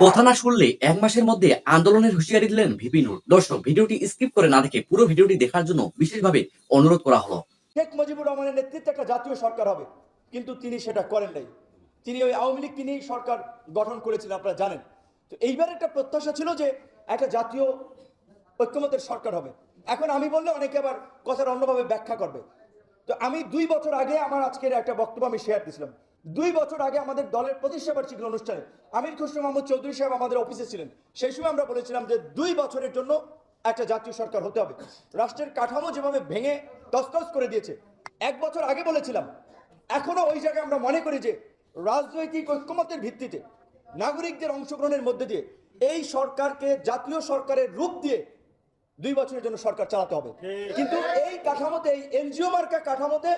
কথা না শুনলে ১ মাসের মধ্যে আন্দোলনের হুঁশিয়ারি দিলেন ভিপি নূর। দর্শক, ভিডিওটি স্কিপ করে না দেখে পুরো ভিডিওটি দেখার জন্য বিশেষভাবে অনুরোধ করা হলো। শেখ মুজিবুর রহমানের নেতৃত্বে একটা জাতীয় সরকার হবে, কিন্তু তিনি সেটা করেন নাই। তিনি ওই আওয়ামী লীগকে নিয়েই সরকার গঠন করেছিলেন, আপনারা জানেন। তো এইবার একটা প্রত্যাশা ছিল যে একটা জাতীয় ঐক্যমতের সরকার হবে। এখন আমি বললে অনেকে আবার কথার অন্যভাবে ব্যাখ্যা করবে। তো আমি 2 বছর আগে আমার আজকের একটা বক্তব্য আমি শেয়ার দিয়েছিলাম। 2 বছর আগে আমাদের দলের প্রতিষ্ঠা বার্ষিকী অনুষ্ঠানে আমির খসরু মাহমুদ চৌধুরী সাহেব আমাদের অফিসে ছিলেন। সেই সময় আমরা বলেছিলাম যে 2 বছরের জন্য একটা জাতীয় সরকার হতে হবে। রাষ্ট্রের কাঠামো যেভাবে ভেঙে তছনছ করে দিয়েছে, 1 বছর আগে বলেছিলাম, এখনো ওই জায়গায় আমরা মনে করি যে রাজনৈতিক ঐক্যমতের ভিত্তিতে নাগরিকদের অংশগ্রহণের মধ্যে দিয়ে এই সরকারকে জাতীয় সরকারের রূপ দিয়ে 2 বছরের জন্য সরকার চালাতে হবে। কিন্তু এই কাঠামোতে, এই এনজিও মার্কা কাঠামোতে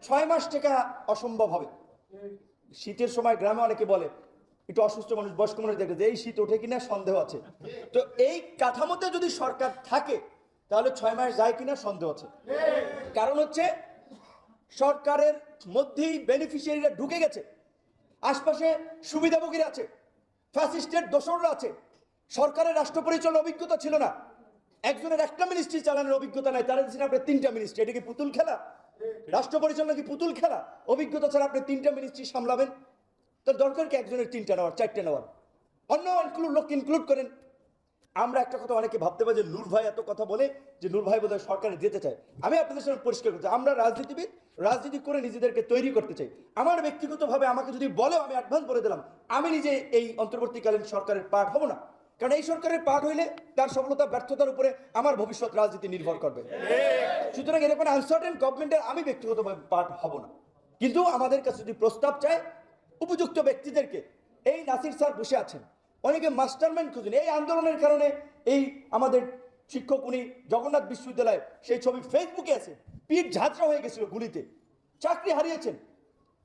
6 মাস টেকা অসম্ভব হবে। শীতের সময় গ্রামে অনেকে বলে, একটু অসুস্থ মানুষ, বয়স্ক মানুষ দেখে যে এই শীত ওঠে কিনা সন্দেহ আছে। তো এই কাঠামোতে যদি সরকার থাকে তাহলে 6 মাস যায় কিনা সন্দেহ আছে। কারণ হচ্ছে সরকারের মধ্যেই বেনিফিশিয়ারিরা ঢুকে গেছে, আশপাশে সুবিধাভোগীরা আছে, ফ্যাসিস্টের দোসররা আছে। সরকারের রাষ্ট্র পরিচালনার অভিজ্ঞতা ছিল না, একজনের একটা মিনিস্ট্রি চালানোর অভিজ্ঞতা নাই, তারা দিচ্ছেন আপনি 3টা মিনিস্ট্রি। এটা কি পুতুল খেলা? রাষ্ট্র পরিচালনা কি পুতুল খেলা? অভিজ্ঞতা ছাড়া আপনি 3টা মিনিস্ট্রি সামলাবেন? তার দরকার কি একজনের 3টা নেওয়ার, 4টে নেওয়ার? অন্য লোক ইনক্লুড করেন। আমরা একটা কথা অনেকে ভাবতে পারি যে নূর ভাই এত কথা বলে যে নূর ভাই বোধহয় সরকারে যেতে চায়। আমি আপনাদের সামনে পরিষ্কার করতে, আমরা রাজনীতিবিদ, রাজনীতি করে নিজেদেরকে তৈরি করতে চাই। আমার ব্যক্তিগতভাবে আমাকে যদি বলে, আমি অ্যাডভান্স বলে দিলাম, আমি নিজে এই অন্তর্বর্তীকালীন সরকারের পার্ট হব না। কারণ এই সরকারের পার্ট হইলে তার সফলতা ব্যর্থতার উপরে আমার ভবিষ্যৎ রাজনীতি নির্ভর করবে। সুতরাং এরকম আনসার্টেন গভর্নমেন্টের আমি ব্যক্তিগতভাবে পার্ট হব না। কিন্তু আমাদের কাছে যদি প্রস্তাব চায় উপযুক্ত ব্যক্তিদেরকে, এই নাসির স্যার বসে আছেন, অনেকে মাস্টারমাইন্ড খুঁজেন এই আন্দোলনের কারণে। এই আমাদের শিক্ষক, উনি জগন্নাথ বিশ্ববিদ্যালয়ে, সেই ছবি ফেসবুকে আছে, পিঠ ঝাঁঝরা হয়ে গেছিল গুলিতে, চাকরি হারিয়েছেন।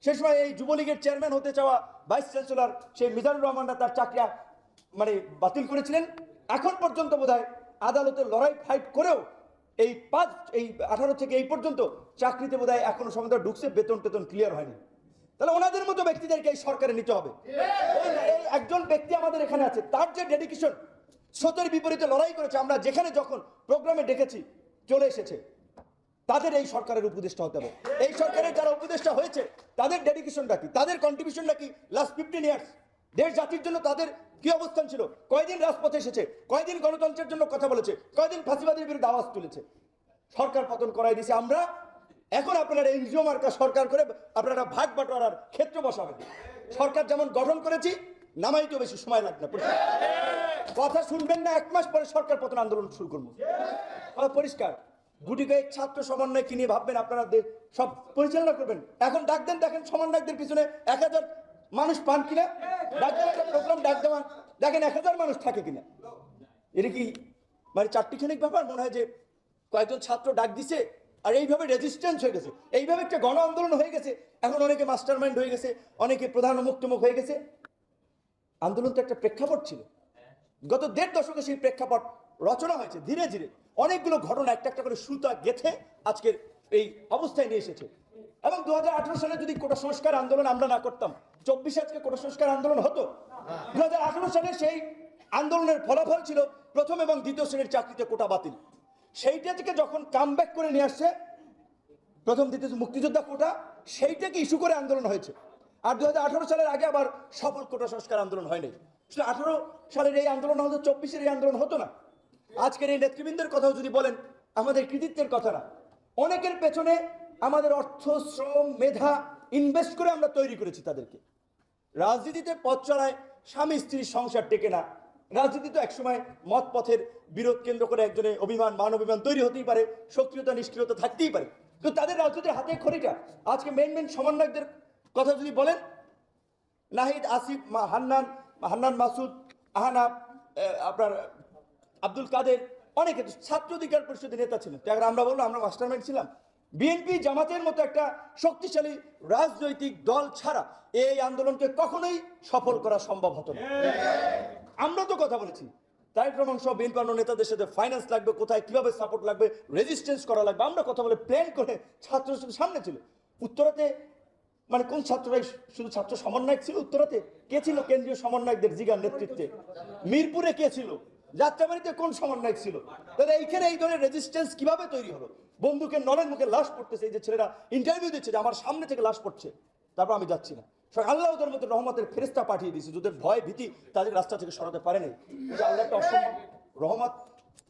সে সময় এই যুবলীগের চেয়ারম্যান হতে চাওয়া ভাইস চ্যান্সেলর সেই মিজানুর রহমানরা তার চাকরি বাতিল করেছিলেন। এখন পর্যন্ত বোধহয় আদালতে লড়াই ফাইট করেও এই 18 থেকে এই পর্যন্ত চাকরিতে বোধহয় এখনো সময় ঢুকছে, বেতন টেতন ক্লিয়ার হয়নি। তাহলে ওনাদের মতো ব্যক্তিদেরকে এই সরকারে নিতে হবে। এই একজন ব্যক্তি আমাদের এখানে আছে, তার যে ডেডিকেশন, স্রোতের বিপরীতে লড়াই করেছে, আমরা যেখানে যখন প্রোগ্রামে ডেকেছি চলে এসেছে, তাদের এই সরকারের উপদেষ্টা হতে হবে। এই সরকারের যারা উপদেষ্টা হয়েছে তাদের ডেডিকেশনটা কি, তাদের কন্ট্রিবিউশনটা কি? লাস্ট 15 ইয়ার্স দেশ জাতির জন্য তাদের কি অবস্থান ছিল? কয়দিন রাজপথে এসেছে, কয়দিন গণতন্ত্রের জন্য কথা বলেছে, কয়দিন ফাঁসিবাদের বিরুদ্ধে আওয়াজ তুলেছে? সরকার পতন করাই দিয়েছে আমরা। এখন আপনারা এনজিও মার্কা সরকার করে আপনারা ভাগ বাটোয়ারার ক্ষেত্র বসাবেন। সরকার যেমন গঠন করেছি, নামাইতেও বেশি সময় লাগবে না। কথা শুনবেন না, 1 মাস পরে সরকার পতন আন্দোলন শুরু করবো। পরিষ্কার গুটি কয়েক ছাত্র সমন্বয় কি নিয়ে ভাববেন আপনারা সব পরিচালনা করবেন? এখন ডাক দেন, দেখেন সমন্বয়কদের পিছনে 1000 মানুষ পান কিনা। ডাক দেন একটা প্রোগ্রাম, ডাক দেওয়ান, দেখেন 1000 মানুষ থাকে কিনা। এটা কি মানে চারটিখানিক ব্যাপার? মনে হয় যে কয়েকজন ছাত্র ডাক দিছে আর এইভাবে রেজিস্ট্যান্স হয়ে গেছে, এইভাবে একটা গণ আন্দোলন হয়ে গেছে। এখন অনেকে মাস্টার মাইন্ড হয়ে গেছে, অনেকে প্রধান মুক্তমুখ হয়ে গেছে। আন্দোলন তো একটা প্রেক্ষাপট ছিল, গত 1.5 দশকে সেই প্রেক্ষাপট রচনা হয়েছে। ধীরে ধীরে অনেকগুলো ঘটনা একটা একটা করে সুতা গেথে আজকের এই অবস্থায় নিয়ে এসেছে। এবং 2018 সালে যদি কোটা সংস্কার আন্দোলন আমরা না করতাম, 24 আজকে কোটা সংস্কার আন্দোলন হতো। 2018 সালে সেই আন্দোলনের ফলাফল ছিল প্রথম এবং দ্বিতীয় শ্রেণীর চাকরিতে কোটা বাতিল। সেইটা থেকে যখন কামব্যাক করে নিয়ে আসছে প্রথম দ্বিতীয় মুক্তিযোদ্ধা কোটা, সেইটাকে ইস্যু করে আন্দোলন হয়েছে। আর 2018 সালের আগে আবার সফল কোটা সংস্কার আন্দোলন হয়নি। 18 সালের এই আন্দোলন হতো, 24-এর এই আন্দোলন হতো না। আজকের এই নেতৃবৃন্দের কথাও যদি বলেন, আমাদের কৃতিত্বের কথা না, অনেকের পেছনে আমাদের অর্থ, শ্রম, মেধা ইনভেস্ট করে আমরা তৈরি করেছি তাদেরকে। রাজনীতিতে পথ চলায় স্বামী স্ত্রীর সংসার টেকে না। রাজনীতি তো একসময় মত পথের বিরোধ কেন্দ্র করে একজনের অভিমান, মান অভিমান তৈরি হতেই পারে, সক্রিয়তা নিষ্ক্রিয়তা থাকতেই পারে। তো তাদের রাজনীতির হাতে খড়িটা আজকে মেন সমন্বয়কদের কথা যদি বলেন, নাহিদ, আসিফ, হান্নান মাসুদ, আহানা, আপনার আব্দুল কাদের, অনেকে ছাত্র অধিকার পরিষদের নেতা ছিলেন। আমরা বলবো আমরা মাস্টারমাইন্ড ছিলাম। বিএনপি জামাতের মতো একটা শক্তিশালী রাজনৈতিক দল ছাড়া এই আন্দোলনকে কখনোই সফল করা সম্ভব হতো না। আমরা তো কথা বলেছি, তারেক রহমান সহ বিএনপি অন্য নেতাদের সাথে ফাইন্যান্স লাগবে, কোথায় কিভাবে সাপোর্ট লাগবে, রেজিস্ট্যান্স করা লাগবে, আমরা কথা বলে প্ল্যান করে ছাত্র সামনে ছিল। উত্তরাতে মানে কোন ছাত্ররাই শুধু ছাত্র সমন্বয়ক ছিল উত্তরাতে? কে ছিল কেন্দ্রীয় সমন্বয়কদের জিগার নেতৃত্বে? মিরপুরে কে ছিল? যাত্রাবাড়িতে কোন সমন্বয়ক ছিল? তাহলে এইখানে এই ধরনের রেজিস্ট্যান্স কিভাবে তৈরি হলো? বন্দুকের নলের মুখে লাশ পড়তেছে, এই যে ছেলেরা ইন্টারভিউ দিচ্ছে যে আমার সামনে থেকে লাশ পড়ছে, তারপর আমি যাচ্ছি না। আল্লাহ ওদের মধ্যে রহমতের ফেরেস্তা পাঠিয়ে দিয়েছে, যাদের ভয় ভীতি তাদের রাস্তা থেকে সরাতে পারে নাই। এই যে আল্লাহ একটা অসম্ভব রহমত,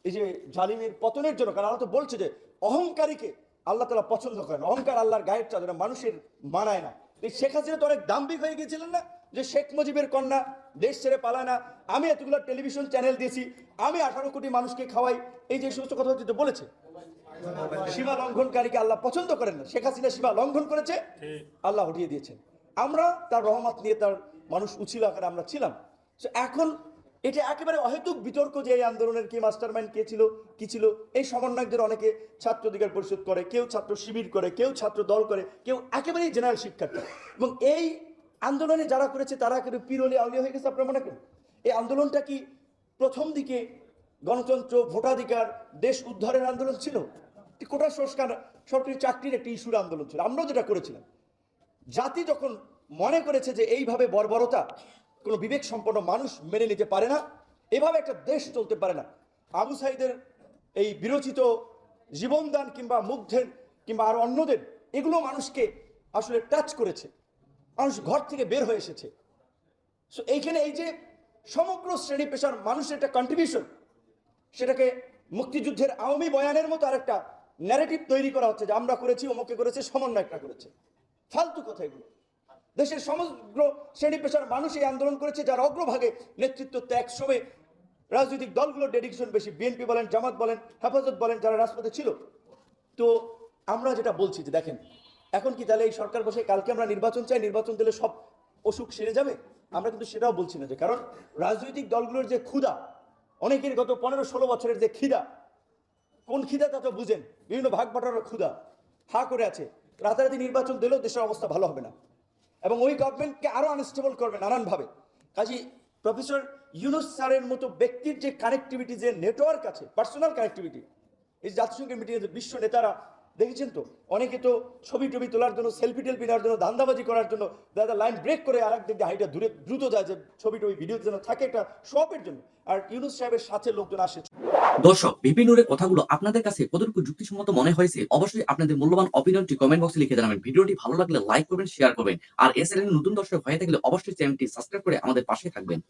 এই যে জালিমের পতনের জন্য। কারণ আল্লাহ তো বলছে যে অহংকারীকে আল্লাহ তাআলা পছন্দ করেন। অহংকার আল্লাহর গায়ের চাদর, মানুষের মানায় না। এই শেখ হাসিনা তো অনেক দাম্ভিক হয়ে গিয়েছিলেন না, যে শেখ মুজিবের কন্যা দেশ ছেড়ে পালায় না, আমি এতগুলো টেলিভিশন চ্যানেল দিয়েছি, আমি 18 কোটি মানুষকে খাওয়াই, এই যে সমস্ত কথা হচ্ছে বলেছে। সীমা লঙ্ঘনকারীকে আল্লাহ পছন্দ করেন না। শেখ হাসিনা সীমা লঙ্ঘন করেছে, আল্লাহ হটিয়ে দিয়েছেন। আমরা তার রহমত নিয়ে তার মানুষ উছিল আকারে আমরা ছিলাম। এখন এটা একেবারে অহেতুক বিতর্ক যে এই আন্দোলনের কি মাস্টারমাইন্ড কে ছিল, কি ছিল। এই সমন্বয়কদের অনেকে ছাত্র অধিকার পরিষদ করে, কেউ ছাত্র শিবির করে, কেউ ছাত্র দল করে, কেউ একেবারেই জেনারেল শিক্ষার্থী। এবং এই আন্দোলনে যারা করেছে তারা একেবারে পিরলি আউলিয়া হয়ে গেছে। আপনারা মনে করেন এই আন্দোলনটা কি প্রথম দিকে গণতন্ত্র, ভোটাধিকার, দেশ উদ্ধারের আন্দোলন ছিল? কোটা সংস্কার, সরকারি চাকরির একটি ইস্যুর আন্দোলন ছিল। আমরাও যেটা করেছিলাম, জাতি যখন মনে করেছে যে এইভাবে বর্বরতা কোনো বিবেক সম্পন্ন মানুষ মেনে নিতে পারে না, এভাবে একটা দেশ চলতে পারে না। আবু সাইদের এই বিরচিত জীবনদান কিংবা মুগ্ধের কিংবা আর অন্যদের এগুলো মানুষকে আসলে টাচ করেছে, মানুষ ঘর থেকে বের হয়ে এসেছে। সো এইখানে এই যে সমগ্র শ্রেণী পেশার মানুষের একটা কন্ট্রিবিউশন, সেটাকে মুক্তিযুদ্ধের আওয়ামী বয়ানের মতো আরেকটা ন্যারেটিভ তৈরি করা হচ্ছে যে আমরা করেছি, অমুকে করেছে, সমন্বয়করা করেছে। ফালতু কথা এগুলো। দেশের সমগ্র শ্রেণী পেশার মানুষ এই আন্দোলন করেছে, যার অগ্রভাগে নেতৃত্ব ত্যাগ শ্রমে রাজনৈতিক দলগুলোর ডেডিকেশন বেশি, বিএনপি বলেন, জামাত বলেন, হেফাজত বলেন, যারা রাজপথে ছিল। তো আমরা যেটা বলছি যে দেখেন, এখন কি তাহলে এই সরকার বসে কালকে আমরা নির্বাচন চাই, নির্বাচন দিলে সব অসুখ সেরে যাবে? আমরা কিন্তু সেটাও বলছি না। যে কারণ রাজনৈতিক দলগুলোর যে ক্ষুধা, অনেকের গত 15-16 বছরের যে খিদা, কোন খিদা তা তো বুঝেন, বিভিন্ন ভাগ বাটার ক্ষুধা হা করে আছে। রাতারাতি নির্বাচন দিলেও দেশের অবস্থা ভালো হবে না, এবং ওই গভর্নমেন্টকে আরো আনস্টেবল করবে নানানভাবে। কাজী প্রফেসর ইউনূস স্যারের মতো ব্যক্তির যে কানেক্টিভিটি, যে নেটওয়ার্ক আছে, পার্সোনাল কানেক্টিভিটি, এই জাতিসংঘের মিটিংয়ে বিশ্ব নেতারা দেখেছেন তো, অনেকে তো ছবি টবি তোলার জন্য, সেলফি টেলফি নেওয়ার জন্য, ধান্দাবাজি করার জন্য দাদা লাইন ব্রেক করে আর একদিক দিয়ে হাইটা দূরে দ্রুত যায়, যে ছবি টবি ভিডিও যেন থাকে একটা শপের জন্য। আর ইউনূস সাহেবের সাথে লোকজন আসে। দর্শক, ভিপি নূরের কথাগুলো আপনাদের কাছে কতটুকু যুক্তিসম্মত মনে হয়েছে অবশ্যই আপনাদের মূল্যবান অপিনিয়নটি কমেন্ট বক্সে লিখে জানাবেন। ভিডিওটি ভালো লাগলে লাইক করবেন, শেয়ার করবেন, আর এই চ্যানেলে নতুন দর্শক হয়ে থাকলে অবশ্যই চ্যানেলটি সাবস্ক্রাইব করে আমাদের পাশে থাকবেন।